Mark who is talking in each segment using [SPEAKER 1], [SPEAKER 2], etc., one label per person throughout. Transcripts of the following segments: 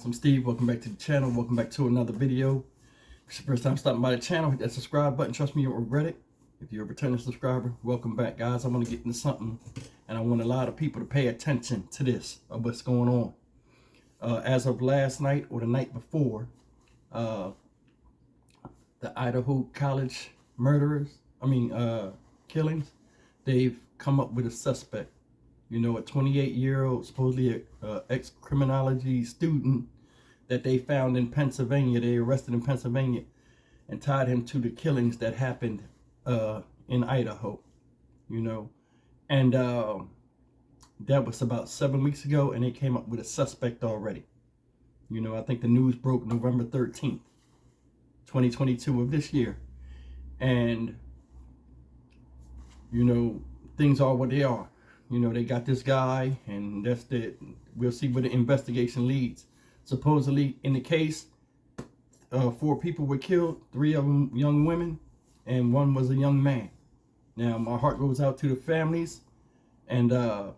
[SPEAKER 1] I'm Steve. Welcome back to the channel. Welcome back to another video. If it's your first time stopping by the channel, hit that subscribe button. Trust me, you won't regret it. If you're a returning subscriber, welcome back, guys. I want to get into something, and I want a lot of people to pay attention to this, of what's going on. As of last night or the night before, the Idaho College killings, they've come up with a suspect. You know, a 28-year-old, supposedly a ex-criminology student that they found in Pennsylvania. They arrested in Pennsylvania and tied him to the killings that happened in Idaho, you know. And that was about 7 weeks ago, and they came up with a suspect already. You know, I think the news broke November 13th, 2022 of this year. And, you know, things are what they are. You know, they got this guy, and that's it. We'll see where the investigation leads. Supposedly, in the case, 4 people were killed, 3 of them young women, and 1 was a young man. Now, my heart goes out to the families, and though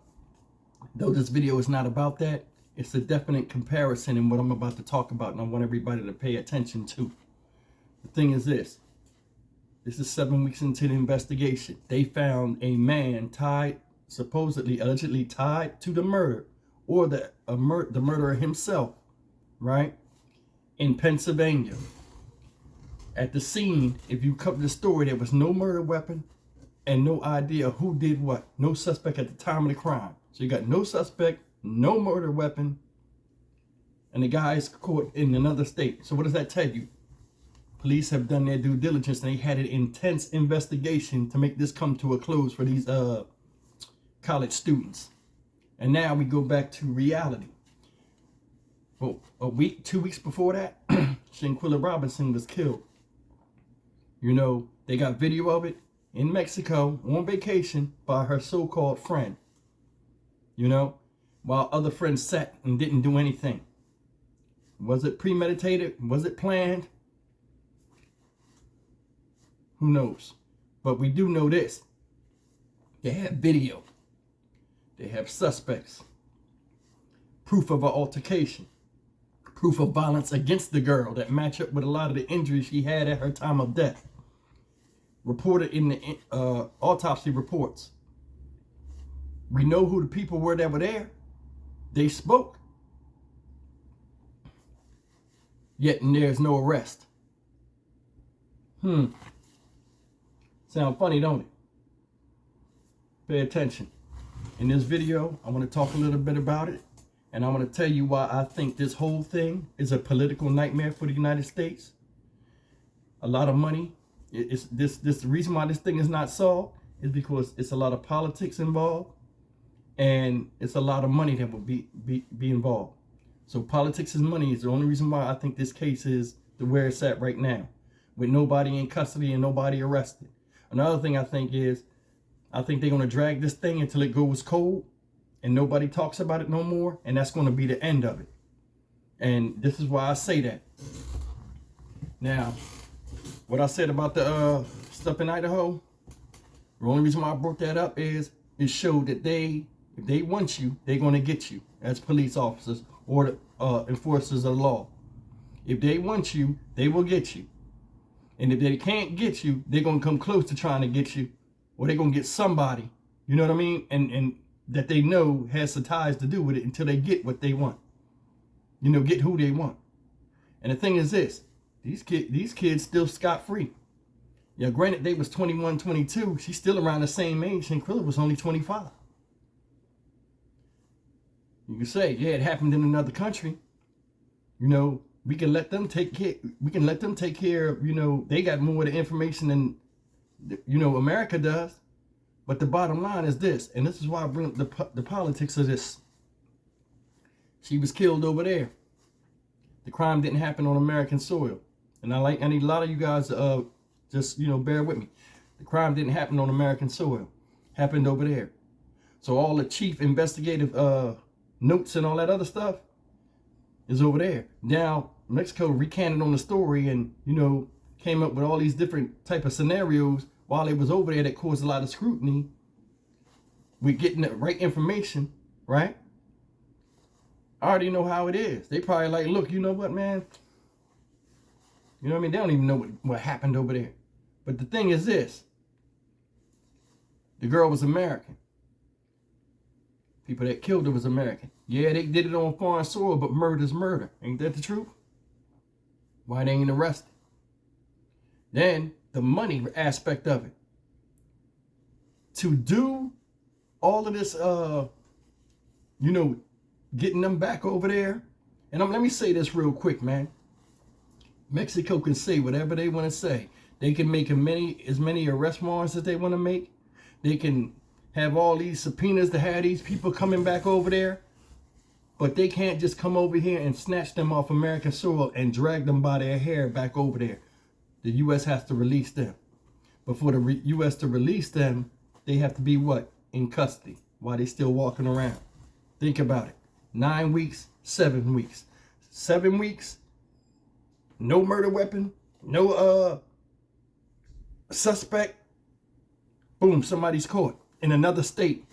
[SPEAKER 1] this video is not about that, it's a definite comparison in what I'm about to talk about, and I want everybody to pay attention to. The thing is this. This is 7 weeks into the investigation. They found a man tied, supposedly, allegedly tied to the murder, or the murderer himself, right, in Pennsylvania. At the scene, if you cover the story, there was no murder weapon and no idea who did what. No suspect at the time of the crime. So you got no suspect, no murder weapon, and the guy's caught in another state. So what does that tell you? Police have done their due diligence, and they had an intense investigation to make this come to a close for these college students. And now we go back to reality. Well, 2 weeks before that, Shanquella Robinson was killed. You know, they got video of it in Mexico on vacation by her so-called friend. You know, while other friends sat and didn't do anything. Was it premeditated? Was it planned? Who knows? But we do know this. They have video. They have suspects. Proof of an altercation. Proof of violence against the girl that match up with a lot of the injuries she had at her time of death. Reported in the autopsy reports. We know who the people were that were there. They spoke. Yet there's no arrest. Sound funny, don't it? Pay attention. In this video, I want to talk a little bit about it, and I want to tell you why I think this whole thing is a political nightmare for the United States. A lot of money. The reason why this thing is not solved is because it's a lot of politics involved, and it's a lot of money that will be involved. So politics and money is the only reason why I think this case is where it's at right now, with nobody in custody and nobody arrested. Another thing I think is, I think they're going to drag this thing until it goes cold and nobody talks about it no more. And that's going to be the end of it. And this is why I say that. Now, what I said about the stuff in Idaho, the only reason why I brought that up is it showed that if they want you, they're going to get you as police officers or the enforcers of the law. If they want you, they will get you. And if they can't get you, they're going to come close to trying to get you. Or they're going to get somebody, you know what I mean? And that they know has the ties to do with it until they get what they want. You know, get who they want. And the thing is this, these kids still scot-free. Yeah, granted, they was 21, 22. She's still around the same age. Shanquella was only 25. You can say, yeah, it happened in another country. You know, we can let them take care. We can let them take care of, you know, they got more of the information than, you know, America does. But the bottom line is this, and this is why I bring up the politics of this. She was killed over there. The crime didn't happen on American soil. And I need a lot of you guys just, you know, bear with me. The crime didn't happen on American soil. Happened over there. So all the chief investigative notes and all that other stuff is over there. Now, Mexico recanted on the story and, you know, came up with all these different type of scenarios while it was over there that caused a lot of scrutiny with getting the right information, right? I already know how it is. They probably like, look, you know what, man? You know what I mean? They don't even know what happened over there. But the thing is this. The girl was American. People that killed her was American. Yeah, they did it on foreign soil, but murder's murder. Ain't that the truth? Why they ain't arrested? Then, the money aspect of it. To do all of this, you know, getting them back over there. And let me say this real quick, man. Mexico can say whatever they want to say. They can make as many arrest warrants as they want to make. They can have all these subpoenas to have these people coming back over there. But they can't just come over here and snatch them off American soil and drag them by their hair back over there. The U.S. has to release them. But for the U.S. to release them, they have to be what? In custody while they still walking around. Think about it. 9 weeks, 7 weeks. 7 weeks, no murder weapon, no suspect. Boom, somebody's caught in another state.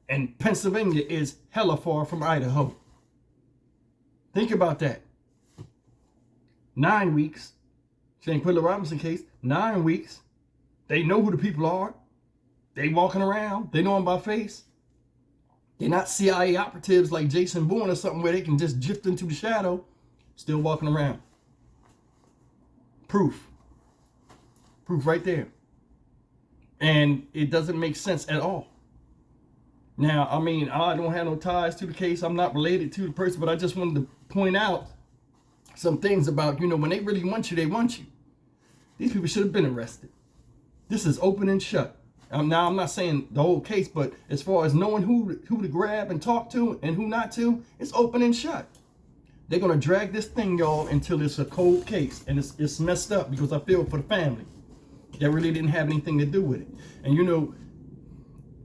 [SPEAKER 1] And Pennsylvania is hella far from Idaho. Think about that. 9 weeks. Shanquella Robinson case, 9 weeks. They know who the people are. They walking around. They know them by face. They're not CIA operatives like Jason Bourne or something where they can just drift into the shadow. Still walking around. Proof. Proof right there. And it doesn't make sense at all. Now, I mean, I don't have no ties to the case. I'm not related to the person, but I just wanted to point out some things about, you know, when they really want you, they want you. These people should have been arrested. This is open and shut. Now, I'm not saying the whole case, but as far as knowing who to grab and talk to and who not to, it's open and shut. They're going to drag this thing, y'all, until it's a cold case. And it's messed up because I feel for the family. That really didn't have anything to do with it. And, you know,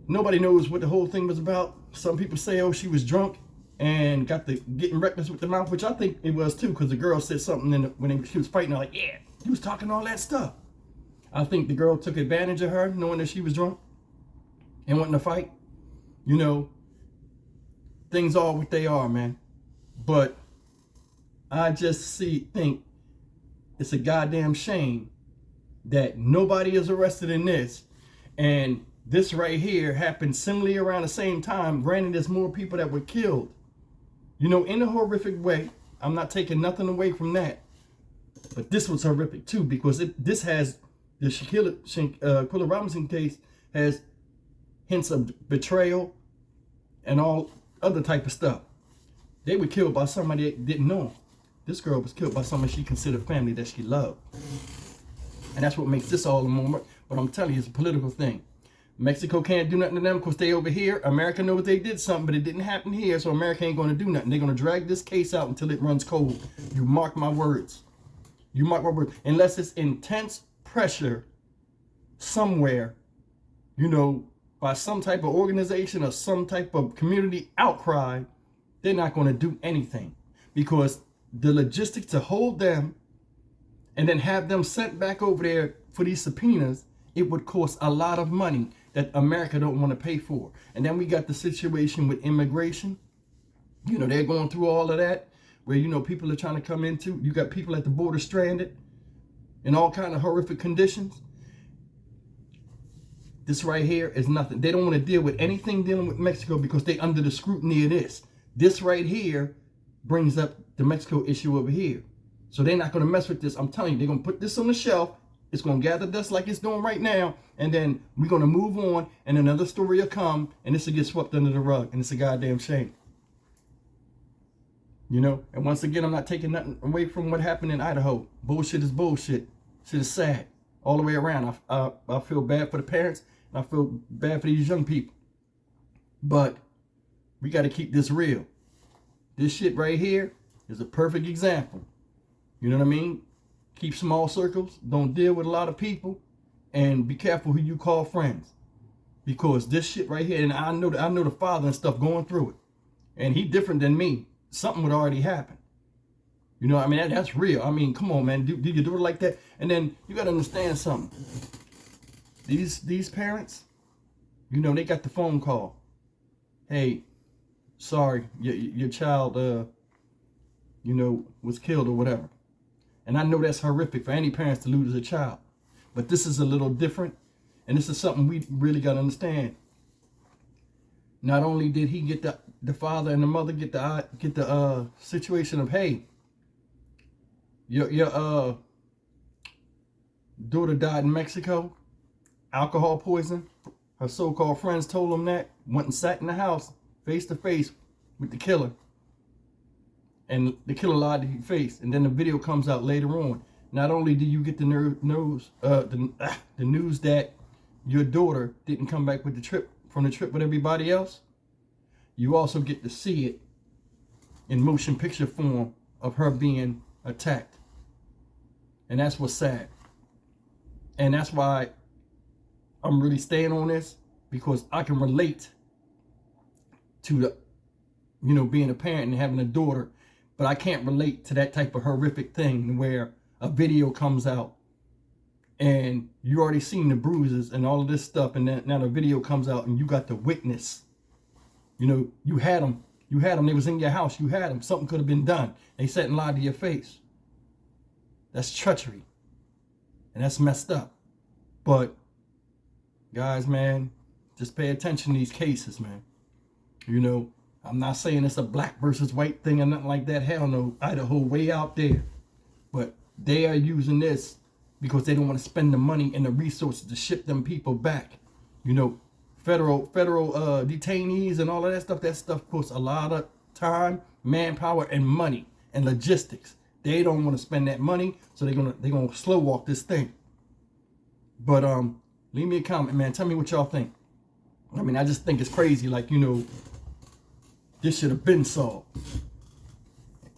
[SPEAKER 1] nobody knows what the whole thing was about. Some people say, oh, she was drunk and got the getting reckless with the mouth, which I think it was too, because the girl said something when she was fighting, like, yeah, he was talking all that stuff. I think the girl took advantage of her, knowing that she was drunk and wanting to fight. You know, things are what they are, man. But I just think it's a goddamn shame that nobody is arrested in this. And this right here happened similarly around the same time. Granted, there's more people that were killed, you know, in a horrific way. I'm not taking nothing away from that. But this was horrific too, because this has the Shanquella Robinson case has hints of betrayal and all other type of stuff. They were killed by somebody that didn't know them. This girl was killed by somebody she considered family that she loved. And that's what makes this all the more. But I'm telling you, it's a political thing. Mexico can't do nothing to them because they over here. America knows they did something, but it didn't happen here, so America ain't going to do nothing. They're going to drag this case out until it runs cold. You mark my words. You mark my words. Unless it's intense pressure somewhere, you know, by some type of organization or some type of community outcry, they're not going to do anything. Because the logistics to hold them and then have them sent back over there for these subpoenas, it would cost a lot of money that America don't want to pay for. And then we got the situation with immigration. You know, they're going through all of that, where, you know, people are trying to come into. You got people at the border stranded in all kind of horrific conditions. This right here is nothing. They don't want to deal with anything dealing with Mexico because they under the scrutiny of this. This right here brings up the Mexico issue over here. So they're not going to mess with this. I'm telling you, they're going to put this on the shelf. It's going to gather dust like it's doing right now. And then we're going to move on. And another story will come. And this will get swept under the rug. And it's a goddamn shame. You know? And once again, I'm not taking nothing away from what happened in Idaho. Bullshit is bullshit. Shit is sad. All the way around. I feel bad for the parents. And I feel bad for these young people. But we got to keep this real. This shit right here is a perfect example. You know what I mean? Keep small circles. Don't deal with a lot of people. And be careful who you call friends. Because this shit right here, and I know the father and stuff going through it. And he different than me. Something would already happen. You know what I mean? That's real. I mean, come on, man. Do you do it like that? And then you got to understand something. These parents, you know, they got the phone call. Hey, sorry, your child, you know, was killed or whatever. And I know that's horrific for any parents to lose a child. But this is a little different. And this is something we really got to understand. Not only did he get the father and the mother get the situation of, hey, your daughter died in Mexico, alcohol poison. Her so-called friends told them that, went and sat in the house face to face with the killer. And the killer lied to your face. And then the video comes out later on. Not only do you get the news that your daughter didn't come back with from the trip with everybody else, you also get to see it in motion picture form of her being attacked. And that's what's sad. And that's why I'm really staying on this, because I can relate to the, you know, being a parent and having a daughter, but I can't relate to that type of horrific thing where a video comes out and you already seen the bruises and all of this stuff, and then now the video comes out and you got the witness. You know, you had them. They was in your house. You had them. Something could have been done. They sat and lied to your face. That's treachery. And that's messed up. But, guys, man, just pay attention to these cases, man. You know, I'm not saying it's a black versus white thing or nothing like that. Hell no. Idaho way out there. But they are using this because they don't want to spend the money and the resources to ship them people back. You know, federal detainees and all of that stuff costs a lot of time, manpower, and money and logistics. They don't want to spend that money, so they're gonna slow walk this thing. But leave me a comment, man. Tell me what y'all think. I mean, I just think it's crazy. Like, you know, this should have been solved.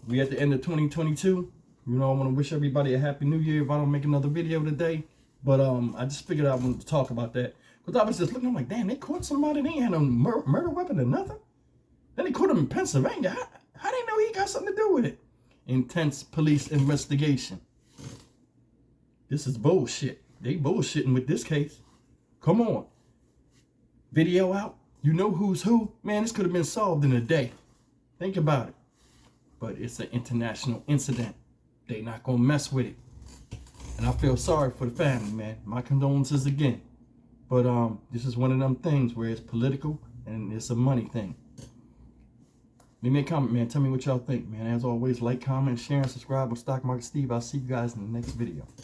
[SPEAKER 1] We at the end of 2022. You know, I want to wish everybody a happy new year if I don't make another video today. But I just figured I wanted to talk about that. Because I was just looking, I'm like, damn, they caught somebody. They ain't had no murder weapon or nothing. Then they caught him in Pennsylvania. How they know he got something to do with it? Intense police investigation. This is bullshit. They bullshitting with this case. Come on. Video out. You know who's who. Man, this could have been solved in a day. Think about it. But it's an international incident. They not gonna mess with it. And I feel sorry for the family, man. My condolences again. But this is one of them things where it's political and it's a money thing. Leave me a comment, man. Tell me what y'all think, man. As always, like, comment, share, and subscribe with Stock Market Steve. I'll see you guys in the next video.